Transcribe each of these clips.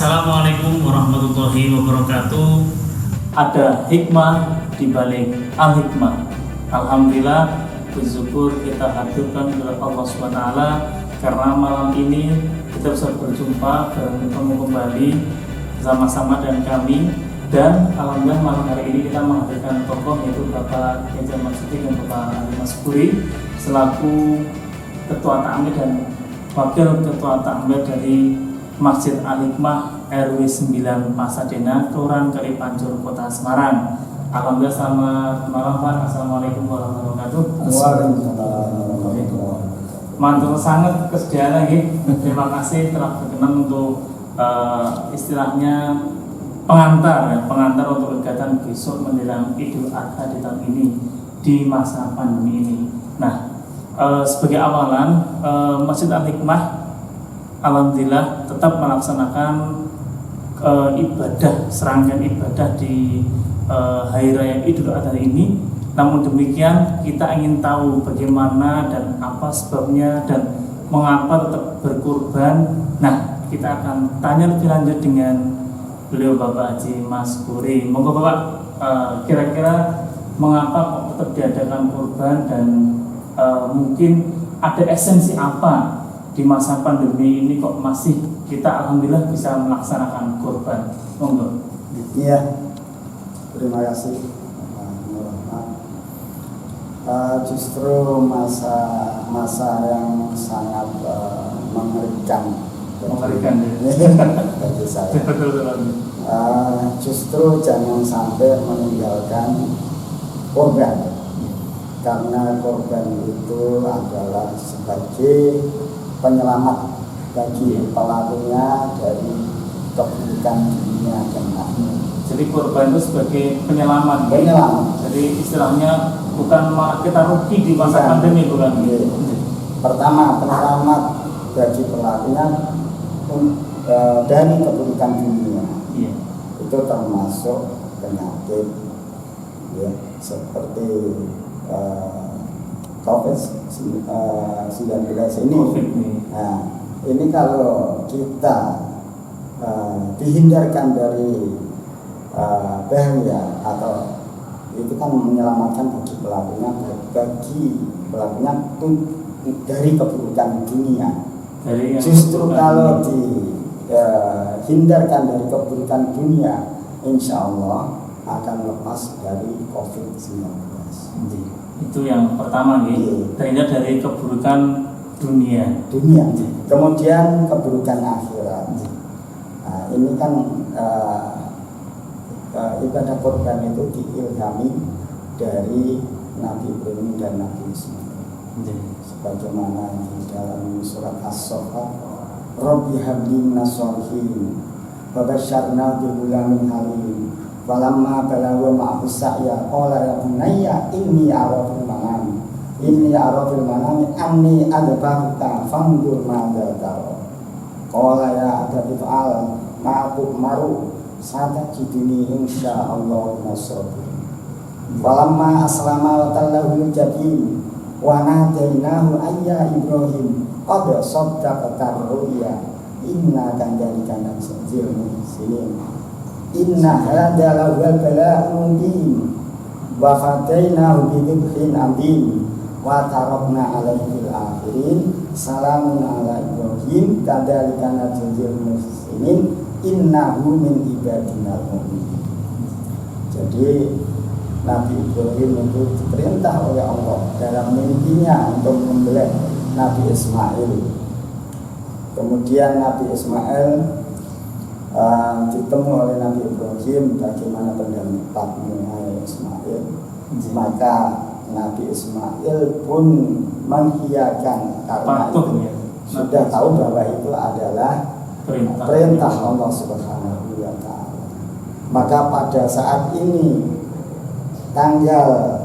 Assalamualaikum warahmatullahi wabarakatuh. Ada hikmah di balik al-hikmah. Alhamdulillah, bersyukur kita haturkan kepada Allah SWT karena malam ini kita bisa berjumpa dan bertemu kembali bersama-sama dengan kami. Dan alhamdulillah malam hari ini kita menghadirkan tokoh yaitu Bapak Keja Marsudi dan Bapak Ali Maspuri selaku Ketua Ta'mir dan Wakil Ketua Ta'mir dari Masjid Al-Hikmah RW 9 Pasadena, Kelurahan Kalipancur, Kota Semarang. Alhamdulillah, selamat malam Pak. Assalamualaikum warahmatullahi wabarakatuh. Waalaikumsalam. Mantul sangat kesediaan lagi. Terima kasih telah berkenan untuk istilahnya pengantar untuk kegiatan besok menjelang Idul Adha di tahun ini di masa pandemi ini. Nah, sebagai awalan Masjid Al-Hikmah alhamdulillah tetap melaksanakan ibadah, serangkaian ibadah di Hari Raya Idul Adha ini. Namun demikian kita ingin tahu bagaimana dan apa sebabnya dan mengapa tetap berkurban. Nah, kita akan tanya lebih lanjut dengan beliau Bapak Haji Maspuri. Monggo Bapak, kira-kira mengapa kok tetap diadakan kurban dan mungkin ada esensi apa di masa pandemi ini kok masih kita alhamdulillah bisa melaksanakan kurban. Monggo. Iya, terima kasih. Justru masa yang sangat mengerikan bagi saya. Justru jangan sampai meninggalkan korban, karena korban itu adalah sebagai penyelamat bagi pelakunya dari keburukan dunia dan akhirat. Jadi korban itu sebagai penyelamat. Jadi istilahnya bukan malah kita rugi di masa pandemi, bukan? Pertama, penyelamat bagi pelakunya dari keburukan dunia. Iya. Itu termasuk penyakit, ya, seperti COVID-19 ini. Nah, ini kalau kita dihindarkan dari bahaya atau itu kan menyelamatkan bagi pelakunya dari keburukan dunia. Justru kalau dihindarkan dari keburukan dunia, insya Allah akan lepas dari COVID-19. Itu yang pertama nih, terhindar dari keburukan dunia. Kemudian keburukan akhirat. Nah, ini kan ibadah kurban itu diilhami dari Nabi Ibrahim dan Nabi Ismail. Sebagaimana di dalam surat As-Saffat, Rabbi habli minas sholihin wa basyarna bi ghulamin halim. Falamma balagha ma'ahu sa'ya qala ya bunayya inni ara fil manami anni adbahuka fanzur madza tara. Qala ya abati fa'al ma'aku maru satajiduni insyaallah nasrul. Falamma aslama wa tallahu jabin wa nadainahu ayya Ibrahim qad saddaqta ru'ya inna kadzalika najzil muhsinin. Inna hadza lawal bala'un mubin wa fadainahu bi dhibhin adzim wa tarakna 'alaihi fil akhirin salamun 'ala Ibrahim kadzalika najzil muhsinin innahu min ibadina al-mu'minin. Jadi Nabi Ibrahim itu diperintah oleh Allah dalam mimpinya untuk membelai Nabi Ismail. Kemudian Nabi Ismail ditemu oleh Nabi Ibrahim, bagaimana pendapatmu hai Ismail. Maka Nabi Ismail pun menghiyakan karena itu sudah tahu bahwa itu adalah perintah Allah Subhanahu wa ta'ala. Maka pada saat ini tanggal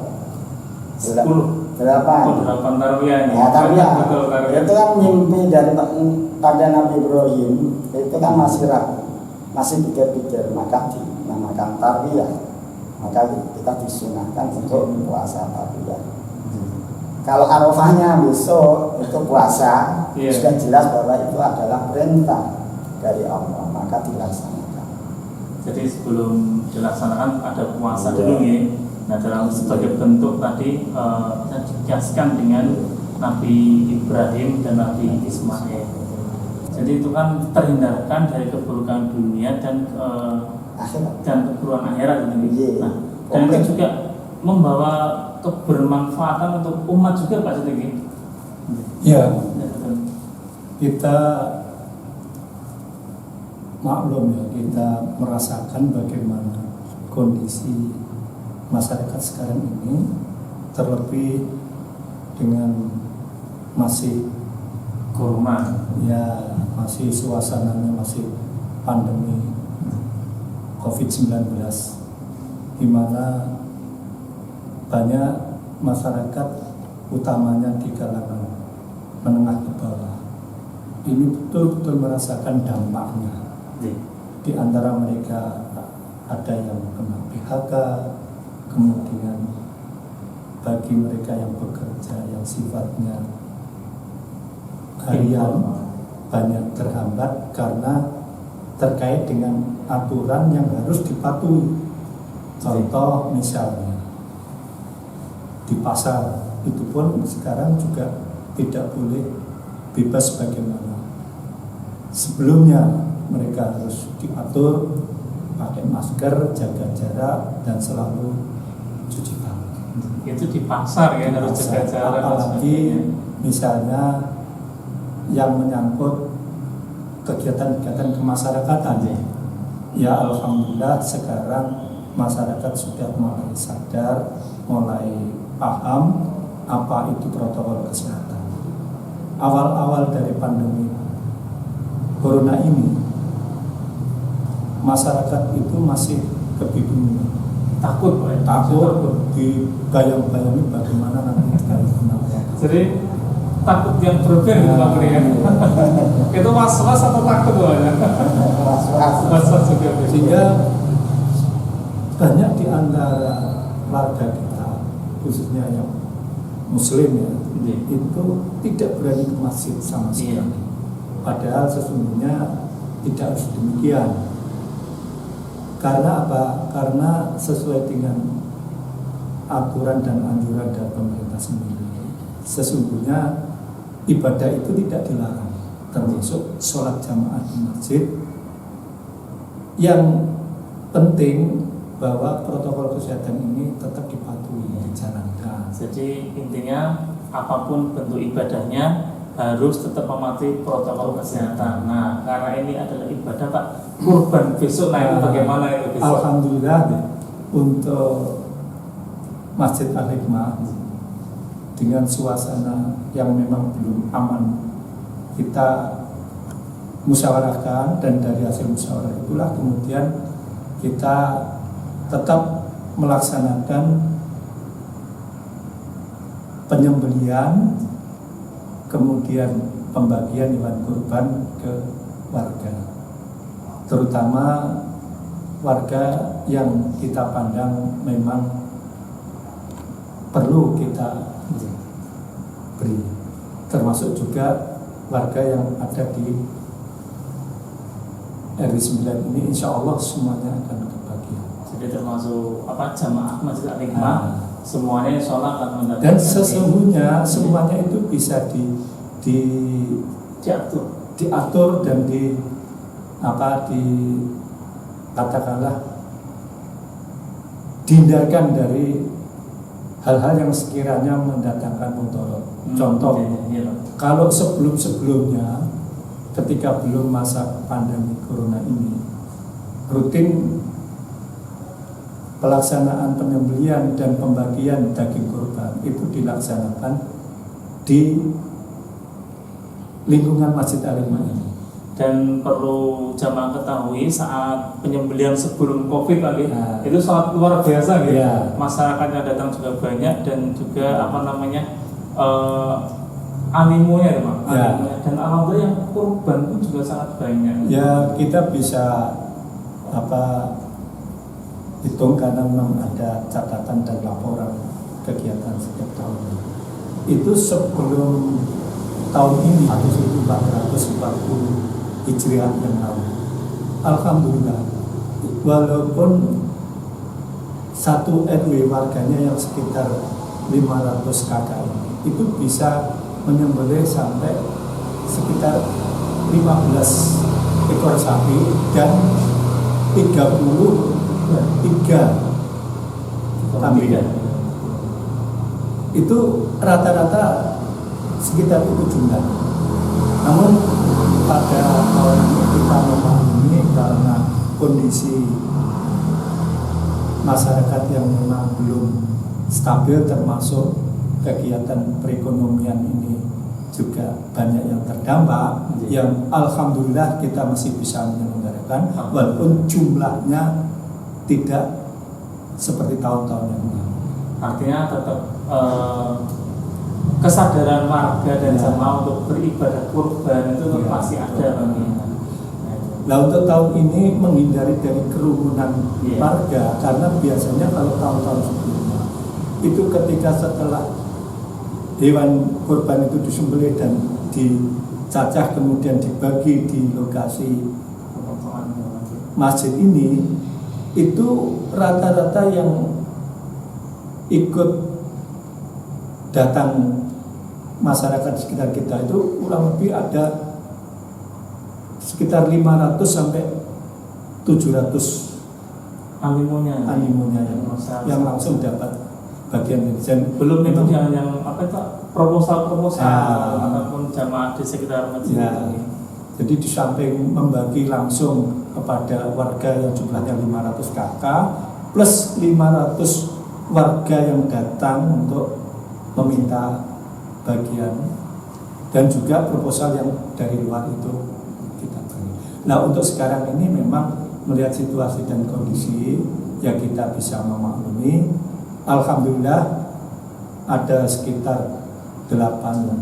8 Tarwiyah. Ya, Tarwiyah. Itu kan mimpi dari pada Nabi Ibrahim, itu kan masih ragu, masih pikir-pikir, maka dinamakan Tarwiyah. Maka kita disunahkan untuk puasa Tarwiyah. Kalau Arafahnya besok itu puasa, sudah jelas bahwa itu adalah perintah dari Allah, maka dilaksanakan. Jadi sebelum dilaksanakan ada puasa dulu ya. Nah, dalam sebagai bentuk tadi kita dikiaskan dengan Nabi Ibrahim dan Nabi Ismail. Jadi itu kan terhindarkan dari keburukan dunia dan keburukan akhirat gitu. Nah, dan itu juga membawa kebermanfaatan untuk umat juga Pak Siddiq. Ya, kita maklum ya, kita merasakan bagaimana kondisi masyarakat sekarang ini, terlebih dengan masih kurma, ya masih suasananya masih pandemi COVID-19, di mana banyak masyarakat utamanya di kalangan menengah ke bawah ini betul-betul merasakan dampaknya. Di antara mereka ada yang kena PHK, kemudian bagi mereka yang bekerja yang sifatnya harian banyak terhambat karena terkait dengan aturan yang harus dipatuhi. Contoh misalnya di pasar itu pun sekarang juga tidak boleh bebas bagaimana. Sebelumnya mereka harus diatur pakai masker, jaga jarak, dan selalu cuci tangan. Itu di pasar ya, harus jaga jarak. Apalagi misalnya yang menyangkut kegiatan-kegiatan kemasyarakatan. Ya alhamdulillah sekarang masyarakat sudah mulai sadar, mulai paham apa itu protokol kesehatan. Awal-awal dari pandemi corona ini, masyarakat itu masih kebingungan, takut, dibayang-bayangi bagaimana nanti kalau kena. Jadi takut yang berlebihan gitu Pak Budi ya. Itu was-was atau takut Pak? Was-was juga. Sehingga banyak di antara warga kita, khususnya yang Muslim ya, itu tidak berani ke masjid sama sekali. Padahal sesungguhnya tidak harus demikian. Karena apa? Karena sesuai dengan aturan dan anjuran dari pemerintah sendiri, sesungguhnya ibadah itu tidak dilarang, termasuk sholat jamaah di masjid. Yang penting bahwa protokol kesehatan ini tetap dipatuhi, dijalankan. Jadi intinya apapun bentuk ibadahnya harus tetap mematuhi protokol kesehatan. Nah, karena ini adalah ibadah Pak, kurban besok, nah itu bagaimana itu besok? Alhamdulillah untuk Masjid Al-Hikmah dengan suasana yang memang belum aman, kita musyawarahkan, dan dari hasil musyawarah itulah kemudian kita tetap melaksanakan penyembelihan, kemudian pembagian hewan kurban ke warga, terutama warga yang kita pandang memang perlu kita beri, termasuk juga warga yang ada di RW 9 ini, insya Allah semuanya akan kebagian. Jadi termasuk jamaah Masjid Al-Hikmah, semuanya sholat akan mendapatkan. Dan sesungguhnya semuanya itu bisa diatur dan katakanlah dihindarkan dari hal-hal yang sekiranya mendatangkan mudarat. Contoh, kalau sebelum-sebelumnya ketika belum masa pandemi corona ini, rutin pelaksanaan penyembelihan dan pembagian daging kurban itu dilaksanakan di lingkungan Masjid Al-Hikmah ini. Dan perlu jamaah ketahui saat penyembelihan sebelum COVID tadi, itu sangat luar biasa gitu. Masyarakat yang datang juga banyak dan juga animonya ya Pak. Dan alhamdulillah yang kurban pun juga sangat banyak. Ya, kita bisa hitung karena memang ada catatan dan laporan kegiatan setiap tahun. Itu sebelum tahun ini 1440 Hijriah yang lalu. Alhamdulillah, walaupun satu RW warganya yang sekitar 500 kakak itu bisa menyembelih sampai sekitar 15 ekor sapi dan 33 kambing. Itu rata-rata sekitar itu jumlah. Namun pada tahun ini kita memahami karena kondisi masyarakat yang memang belum stabil, termasuk kegiatan perekonomian ini juga banyak yang terdampak, yang alhamdulillah kita masih bisa menyelenggarakan walaupun jumlahnya tidak seperti tahun-tahun yang lalu. Artinya tetap kesadaran warga dan jamaah untuk beribadah kurban itu tetap masih ada bagi. Nah, untuk tahun ini menghindari dari kerumunan warga, karena biasanya kalau tahun-tahun sebelumnya itu ketika setelah hewan kurban itu disembelih dan dicacah kemudian dibagi di lokasi masjid ini, itu rata-rata yang ikut datang masyarakat sekitar kita itu kurang lebih ada sekitar 500 sampai 700 animonya yang langsung dapat bagian ini. Dan belum itu yang apa itu proposal ataupun jamaah di sekitar masjid. Jadi di samping membagi langsung kepada warga yang jumlahnya 500 kakak plus 500 warga yang datang untuk meminta bagian, dan juga proposal yang dari luar itu kita beri. Nah, untuk sekarang ini memang melihat situasi dan kondisi yang kita bisa memaklumi, alhamdulillah ada sekitar 8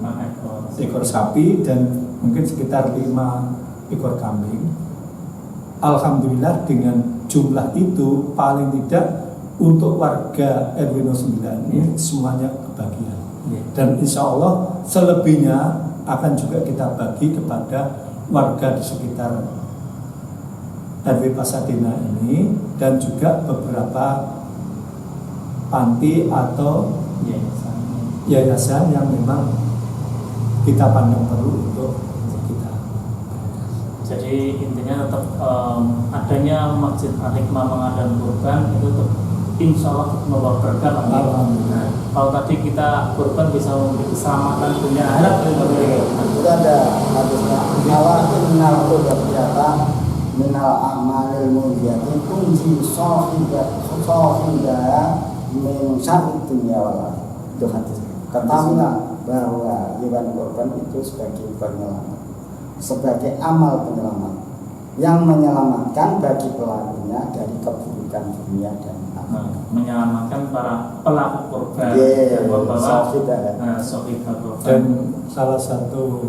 ekor sapi dan mungkin sekitar 5 ekor kambing. Alhamdulillah dengan jumlah itu paling tidak untuk warga RW 09 ini semuanya kebagian. Dan insya Allah selebihnya akan juga kita bagi kepada warga di sekitar RW Pasadena ini dan juga beberapa panti atau yayasan yang memang kita pandang perlu untuk kita. Jadi intinya tetap adanya Masjid Al-Hikmah Pengadaan Kurban itu tetap insya Allah membawa berkah. Nah, kalau tadi kita kurban bisa memberi keselamatan dunia akhirat itu ada hadisnya ala innal qudrata minal amalil mudiyati kunji sahiba min syarri dunya wal akhirah. Itu hadis. Ketahuilah bahwa hewan kurban itu sebagai penyelamat, sebagai amal penyelamat yang menyelamatkan bagi pelakunya dari keburukan dunia dan menyelamatkan para pelaku kurban yang membawa sohibah kurban. Dan salah satu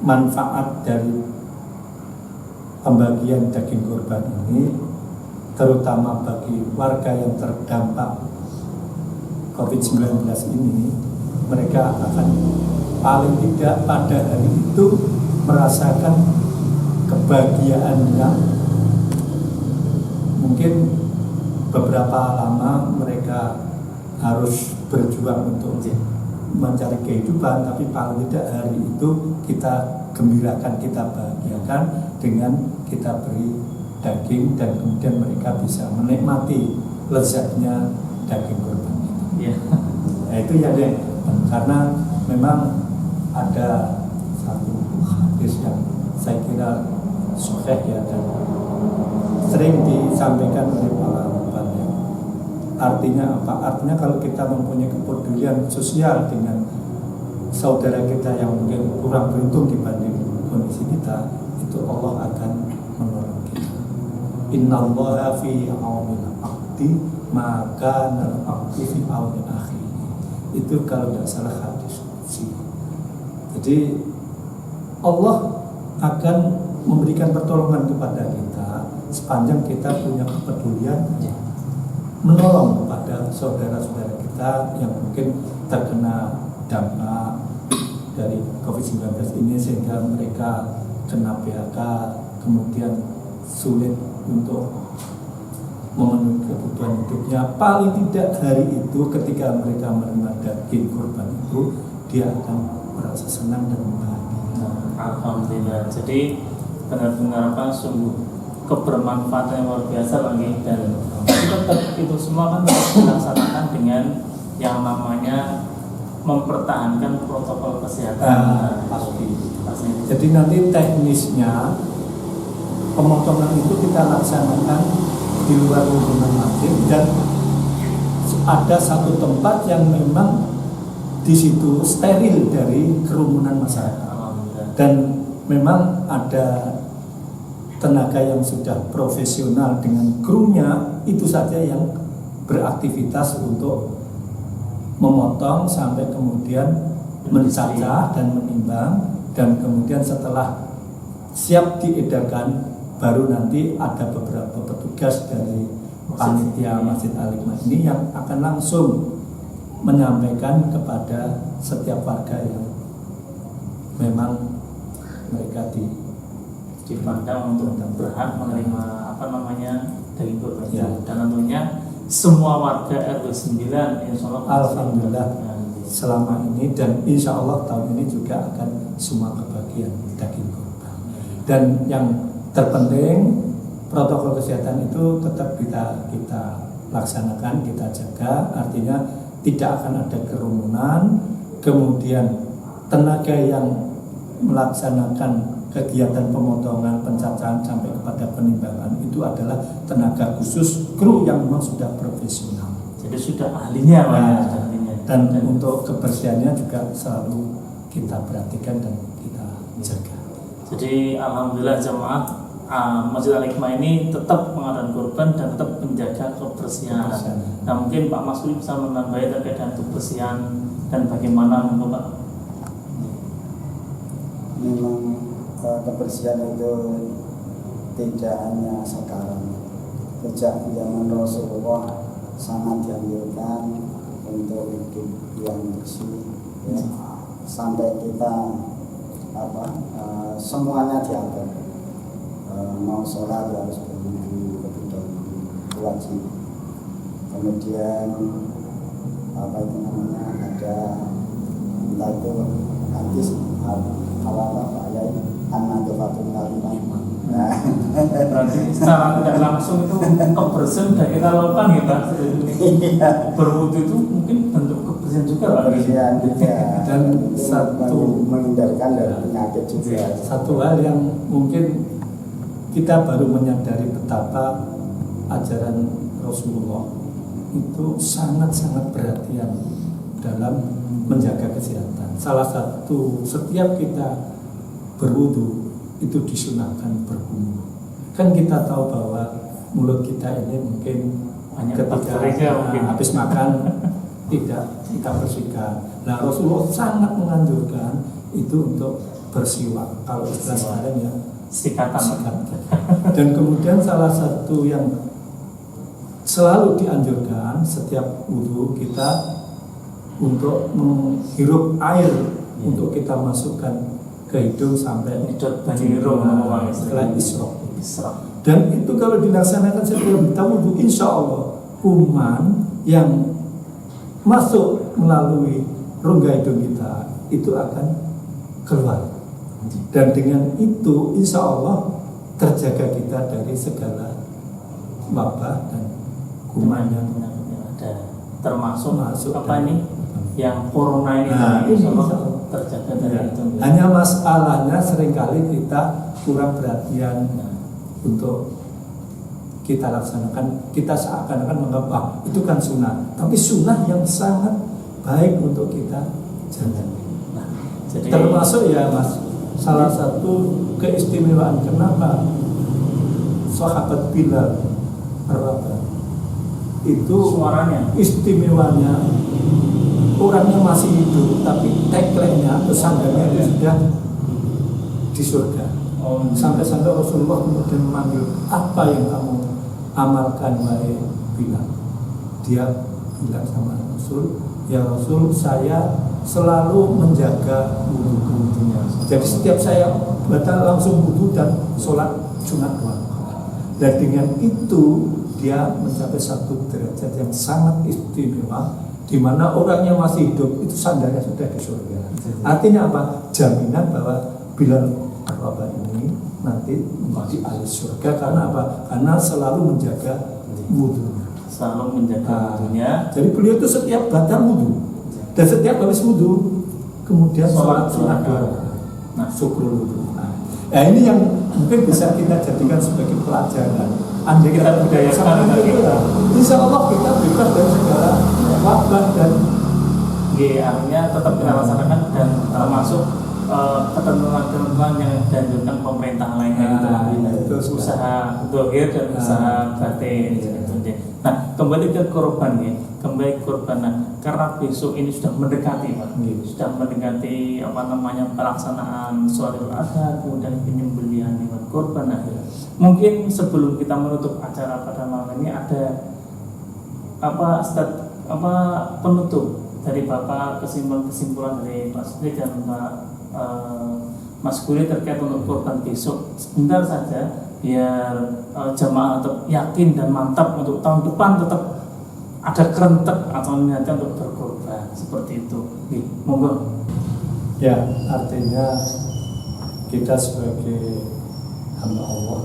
manfaat dari pembagian daging kurban ini, terutama bagi warga yang terdampak COVID-19 ini, mereka akan paling tidak pada hari itu merasakan kebahagiaan yang mungkin beberapa lama mereka harus berjuang untuk mencari kehidupan, tapi paling tidak hari itu kita gembirakan, kita bahagiakan dengan kita beri daging dan kemudian mereka bisa menikmati lezatnya daging kurban itu. Nah, itu yang karena memang ada satu hadis yang saya kira sahih ya dan sering disampaikan oleh para ulama. Artinya apa? Artinya kalau kita mempunyai kepedulian sosial dengan saudara kita yang mungkin kurang beruntung dibanding kondisi kita, itu Allah akan menolong kita. Innallaha fi aunil abdi maka nal abdi fi aunil akhi. Itu kalau tidak salah hadis qudsi. Jadi Allah akan memberikan pertolongan kepada kita sepanjang kita punya kepedulian menolong kepada saudara-saudara kita yang mungkin terkena dampak dari COVID-19 ini, sehingga mereka kena PHK, kemudian sulit untuk memenuhi kebutuhan hidupnya, paling tidak hari itu ketika mereka menerima daging kurban itu, dia akan merasa senang dan bahagia. Alhamdulillah. Jadi benar-benar sungguh kebermanfaatan yang luar biasa bagi, dan tetap itu semua kan harus dilaksanakan dengan yang namanya mempertahankan protokol kesehatan. Pasti. Pasti. Jadi nanti teknisnya pemotongan itu kita laksanakan di luar lingkungan masjid, dan ada satu tempat yang memang di situ steril dari kerumunan masyarakat, dan memang ada tenaga yang sudah profesional dengan krunya itu saja yang beraktivitas untuk memotong sampai kemudian mencacah dan menimbang, dan kemudian setelah siap diedarkan baru nanti ada beberapa petugas dari panitia Masjid Al-Hikmah ini yang akan langsung menyampaikan kepada setiap warga yang memang mereka dipandang untuk berhak menerima daging kurban. Ya. Dan tentunya semua warga RW 9 insya Allah Alhamdulillah selama ini, dan insya Allah tahun ini juga akan semua kebagian daging kurban. Dan yang terpenting protokol kesehatan itu tetap kita laksanakan, kita jaga, artinya tidak akan ada kerumunan. Kemudian tenaga yang melaksanakan kegiatan pemotongan, pencacahan sampai kepada penimbangan itu adalah tenaga khusus, kru yang memang sudah profesional. Jadi sudah ahlinya, Dan untuk kebersihannya juga selalu kita perhatikan dan kita jaga. Jadi alhamdulillah jemaah Masjid Al-Hikmah ini tetap mengadakan kurban dan tetap menjaga kebersihan. Nah mungkin Pak Masuli bisa menambahi terkait dengan kebersihan dan bagaimana untuk Pak. Memang kebersihan itu tidak hanya sekarang, sejak zaman Rasulullah sangat dianjurkan untuk hidup yang bersih, ya. Sampai kita semuanya diatur, mau sholat harus berwudu lebih dahulu, wajib. Kemudian ada entah itu hadis awal Pak Yai an-nadhafatul kalimah. Berarti secara tidak langsung itu kebersihan sudah kita lakukan kita. Berwudu itu mungkin bentuk kebersihan juga Pak. Kebersihan juga. Dan satu menghindarkan dari penyakit juga. Satu hal yang mungkin kita baru menyadari betapa ajaran Rasulullah itu sangat-sangat perhatian dalam menjaga kesehatan. Salah satu, setiap kita berwudu itu disunahkan berkumur. Kan kita tahu bahwa mulut kita ini mungkin banyak ketika habis makan tidak kita bersihkan. Nah Rasulullah sangat menganjurkan itu untuk bersiwak. Kalau istilah sekarang ya sikatan. Dan kemudian salah satu yang selalu dianjurkan setiap wudu kita untuk menghirup air, untuk kita masukkan ke hidung sampai setelah isyraq. Dan itu kalau dilaksanakan sebelum kita wudu, insya Allah kuman yang masuk melalui rongga hidung kita itu akan keluar. Dan dengan itu insya Allah terjaga kita dari segala wabah dan kuman yang ada, termasuk masuk ini yang corona ini, insya Allah terjaga dari itu. Hanya masalahnya seringkali kita kurang perhatian untuk kita laksanakan. Kita seakan-akan menganggap itu kan sunnah, tapi sunnah yang sangat baik untuk kita jaga. Jadi, termasuk ya Mas, salah satu keistimewaan kenapa sahabat Bilal Ar-Rabah itu suaranya istimewanya, orangnya masih hidup tapi tagline-nya atau sandalnya itu sudah di surga. Sampai-sampai Rasulullah kemudian memanggil, apa yang kamu amalkan wahai Bilal? Dia bilang sama Rasul, ya Rasul, saya selalu menjaga wudu-wudunya. Jadi setiap saya batal langsung wudu dan sholat sunat 2 rakaat. Dan dengan itu dia mencapai satu derajat yang sangat istimewa, di mana orang yang masih hidup itu sandarnya sudah di surga. Artinya apa? Jaminan bahwa Bilal Rabah ini nanti menjadi ahli surga. Karena apa? Karena selalu menjaga wudu. Selalu menjaga wudunya. Jadi beliau itu setiap batal wudu dan setiap habis wudu kemudian sholat sunat 2 rakaat. Nah, Syukur wudu. Nah, ini yang mungkin bisa kita jadikan sebagai pelajaran. Andai kita budayakan itu, insya Allah kita bebas dari segala wabah dan artinya tetap kita laksanakan dan termasuk ketentuan-ketentuan yang dianjurkan pemerintah lainnya gitu. Usaha dohir dan usaha batin gitu. Nah, kembali ke korban ya, Nah, karena besok ini sudah mendekati Pak, sudah mendekati pelaksanaan sholat Idul Adha, kemudian penyembelihan hewan korban. Nah, mungkin sebelum kita menutup acara pada malam ini ada penutup dari Bapak, kesimpulan dari Pak Sudri dan Pak Mas Guri terkait untuk korban besok. Sebentar saja biar jamaah tetap yakin dan mantap untuk tahun depan tetap ada kerentek atau niatan untuk berkorban seperti itu. Monggo. ya artinya kita sebagai hamba Allah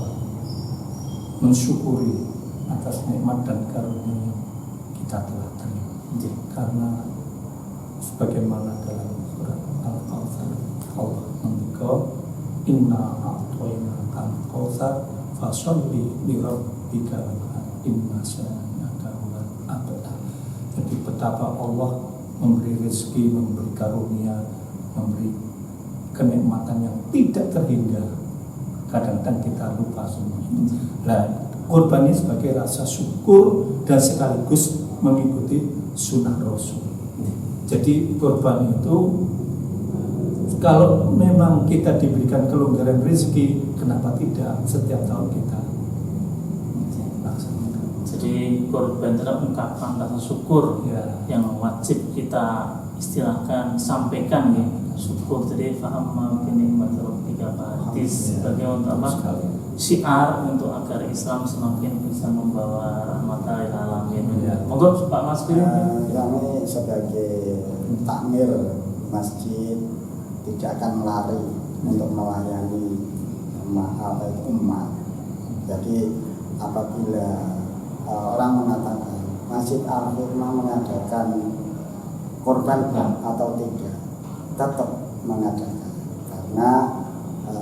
mensyukuri atas nikmat dan karunia yang kita telah terima. Karena sebagaimana dalam surat Al-Kautsar Allah mengatakan inna a'tayna al-kautsar fasholli li rabbika wanhar inna syani'aka huwal abtar. Jadi betapa Allah memberi rezeki, memberi karunia, memberi kenikmatan yang tidak terhingga. Kadang-kadang kita lupa semua itu. Nah, korban ini sebagai rasa syukur dan sekaligus mengikuti sunnah Rasul. Jadi korban itu kalau memang kita diberikan kelonggaran rezeki, kenapa tidak setiap tahun kita laksanakan? Jadi korban adalah ungkapan rasa syukur yang wajib kita istilahkan sampaikan ya. Syukur jadi faham mungkin nikmat rabbika hadis sebagai untuk syiar untuk agar Islam semakin bisa membawa rahmatan lil alamin. Monggo Pak Mas Guri. Kami sebagai takmir masjid tidak akan lari untuk melayani umat. Jadi apabila orang mengatakan Masjid Al-Hikmah mengadakan korban atau tidak, tetap mengadakan karena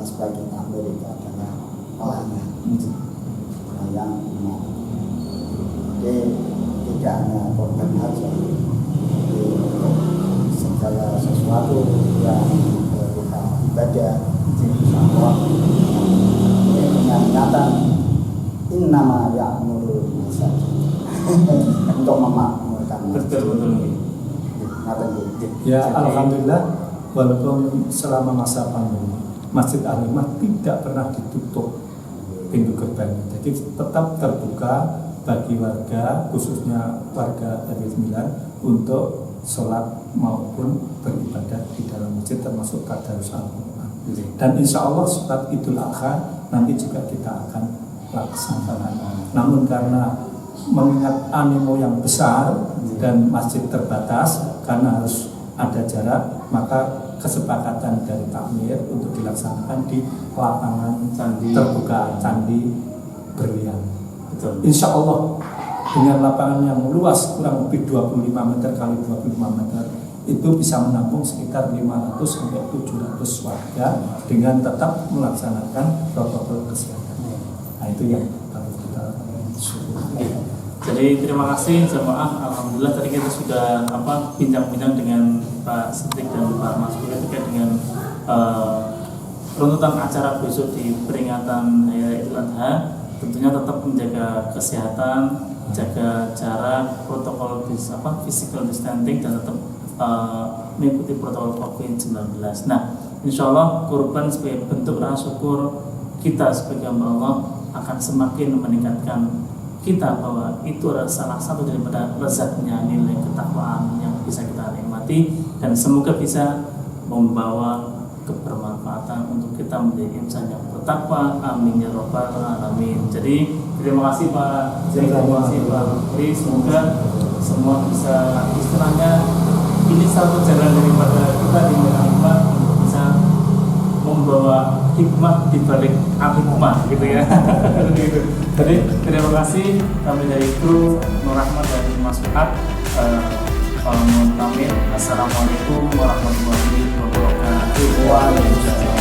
sebagai takmir itu adalah pelayan umat. Jadi tidak hanya korban saja, segala sesuatu yang berupa ibadah sama dengan kata innama ya'muru masajid untuk memakmurkan betul. Ya alhamdulillah, walaupun selama masa pandemi Masjid Al-Hikmah tidak pernah ditutup pintu gerbangnya, jadi tetap terbuka bagi warga, khususnya warga RW 9 untuk sholat maupun beribadah di dalam masjid, termasuk tadarus Al-Quran. Dan insya Allah sholat Idul Adha nanti juga kita akan laksanakan. Namun karena mengingat animo yang besar dan masjid terbatas karena harus ada jarak, maka kesepakatan dari takmir untuk dilaksanakan di lapangan terbuka Candi Berlian. Insya Allah dengan lapangan yang luas kurang lebih 25 meter kali 25 meter itu bisa menampung sekitar 500 sampai 700 warga dengan tetap melaksanakan protokol kesehatan. Nah itu yang harus kita syukuri. Jadi terima kasih jemaah. Alhamdulillah tadi kita sudah bincang-bincang dengan Pak Siddiq dan Pak Mas Guri terkait dengan runtutan acara besok di peringatan Hari Idul Adha. Tentunya tetap menjaga kesehatan, jaga jarak, protokol physical distancing dan tetap mengikuti protokol COVID-19. Nah, insya Allah kurban sebagai bentuk rasa syukur kita sebagai hamba Allah akan semakin meningkatkan kita bahwa itu adalah salah satu daripada lezatnya nilai ketakwaan yang bisa kita nikmati dan semoga bisa membawa kebermanfaatan untuk kita menjadi insan yang bertakwa. Amin ya robbal alamin. Jadi terima kasih Pak Zain, terima kasih Pak Menteri. Semoga semua bisa istilahnya ini satu jalan daripada kita di Medan bisa membawa hikmah di balik al-hikmah gitu ya. Jadi terima kasih kami dari kru Nur Rahmat dan Mas Fuad. Assalamualaikum warahmatullahi wabarakatuh.